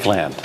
Land.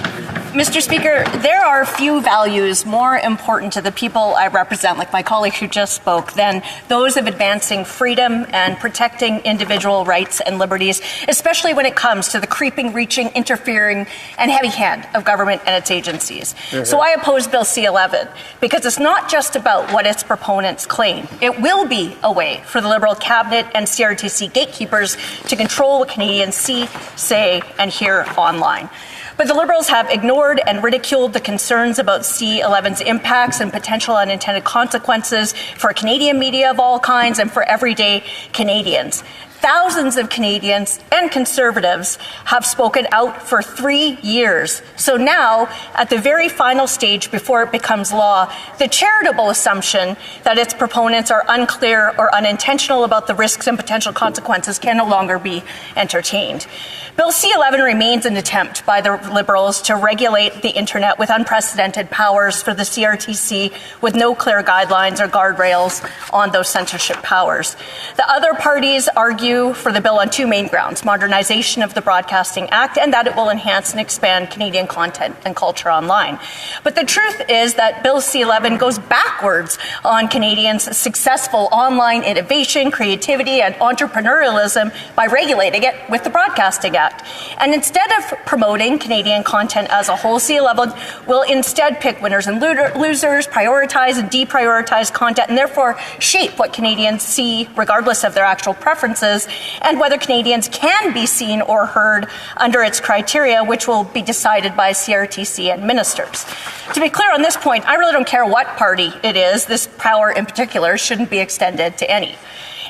Mr. Speaker, there are few values more important to the people I represent, like my colleague who just spoke, than those of advancing freedom and protecting individual rights and liberties, especially when it comes to the creeping, reaching, interfering, and heavy hand of government and its agencies. So I oppose Bill C-11 because it's not just about what its proponents claim. It will be a way for the Liberal cabinet and CRTC gatekeepers to control what Canadians see, say, and hear online. But the Liberals have ignored and ridiculed the concerns about C-11's impacts and potential unintended consequences for Canadian media of all kinds and for everyday Canadians. Thousands of Canadians and Conservatives have spoken out for 3 years. So now, at the very final stage before it becomes law, the charitable assumption that its proponents are unclear or unintentional about the risks and potential consequences can no longer be entertained. Bill C-11 remains an attempt by the Liberals to regulate the internet with unprecedented powers for the CRTC with no clear guidelines or guardrails on those censorship powers. The other parties argue for the bill on two main grounds: modernization of the Broadcasting Act and that it will enhance and expand Canadian content and culture online. But the truth is that Bill C-11 goes backwards on Canadians' successful online innovation, creativity, and entrepreneurialism by regulating it with the Broadcasting Act. And instead of promoting Canadian content as a whole, C-11 will instead pick winners and losers, prioritize and deprioritize content, and therefore shape what Canadians see regardless of their actual preferences, and whether Canadians can be seen or heard under its criteria, which will be decided by CRTC and ministers. To be clear on this point, I really don't care what party it is. This power in particular shouldn't be extended to any.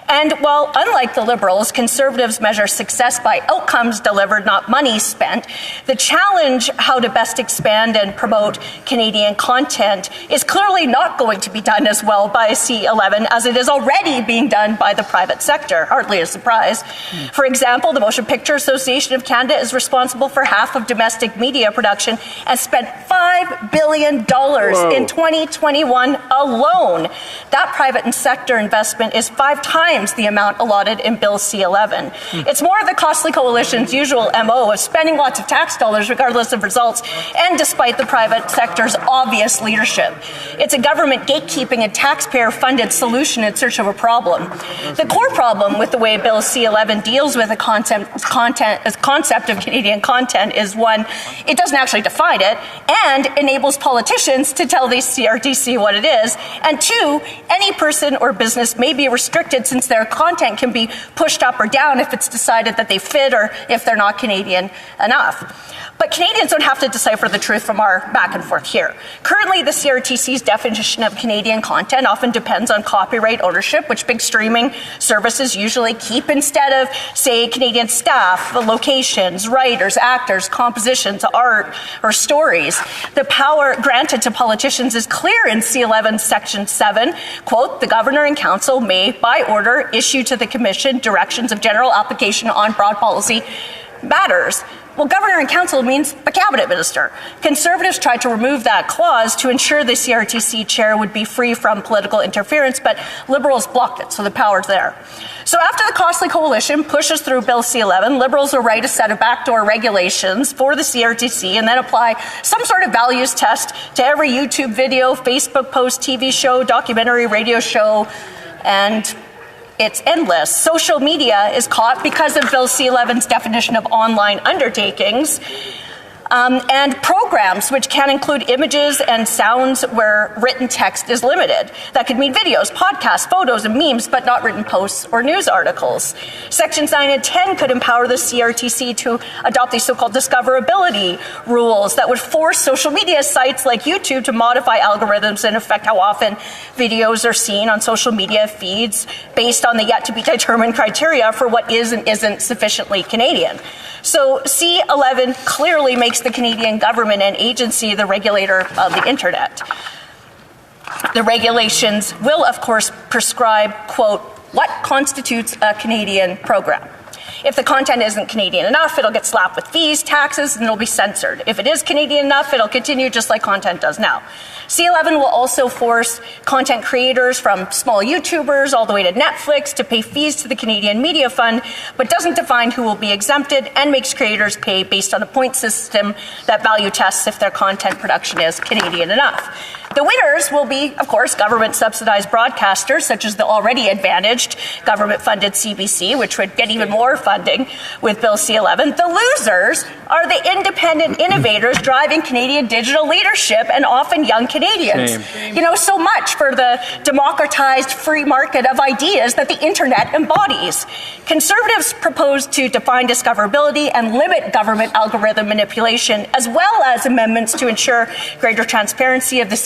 And while, unlike the Liberals, Conservatives measure success by outcomes delivered, not money spent, the challenge how to best expand and promote Canadian content is clearly not going to be done as well by C-11 as it is already being done by the private sector. Hardly a surprise. For example, the Motion Picture Association of Canada is responsible for half of domestic media production and spent $5 billion in 2021 alone. That private and sector investment is 5 times the amount allotted in Bill C-11. It's more of the costly coalition's usual MO of spending lots of tax dollars regardless of results and despite the private sector's obvious leadership. It's a government gatekeeping and taxpayer-funded solution in search of a problem. The core problem with the way Bill C-11 deals with the concept of Canadian content is, one, it doesn't actually define it and enables politicians to tell the CRTC what it is, and two, any person or business may be restricted since their content can be pushed up or down if it's decided that they fit or if they're not Canadian enough. But Canadians don't have to decipher the truth from our back and forth here. Currently, the CRTC's definition of Canadian content often depends on copyright ownership, which big streaming services usually keep instead of, say, Canadian staff, locations, writers, actors, compositions, art, or stories. The power granted to politicians is clear in C-11 Section 7. Quote, the Governor and Council may, by order, issue to the Commission directions of general application on broad policy matters. Well, Governor and Council means the Cabinet Minister. Conservatives tried to remove that clause to ensure the CRTC chair would be free from political interference, but Liberals blocked it, so the power's there. So after the costly coalition pushes through Bill C-11, Liberals will write a set of backdoor regulations for the CRTC and then apply some sort of values test to every YouTube video, Facebook post, TV show, documentary, radio show, and it's endless. Social media is caught because of Bill C-11's definition of online undertakings, and programs which can include images and sounds where written text is limited. That could mean videos, podcasts, photos, and memes, but not written posts or news articles. Sections 9 and 10 could empower the CRTC to adopt these so-called discoverability rules that would force social media sites like YouTube to modify algorithms and affect how often videos are seen on social media feeds based on the yet-to-be-determined criteria for what is and isn't sufficiently Canadian. So C-11 clearly makes the Canadian government and agency the regulator of the internet. The regulations will, of course, prescribe, quote, what constitutes a Canadian program. If the content isn't Canadian enough, it'll get slapped with fees, taxes, and it'll be censored. If it is Canadian enough, it'll continue just like content does now. C-11 will also force content creators from small YouTubers all the way to Netflix to pay fees to the Canadian Media Fund, but doesn't define who will be exempted and makes creators pay based on a point system that value tests if their content production is Canadian enough. The winners will be, of course, government-subsidized broadcasters, such as the already advantaged government-funded CBC, which would get even more funding with Bill C-11. The losers are the independent innovators driving Canadian digital leadership and often young Canadians. Shame. You know, so much for the democratized free market of ideas that the internet embodies. Conservatives propose to define discoverability and limit government algorithm manipulation, as well as amendments to ensure greater transparency of the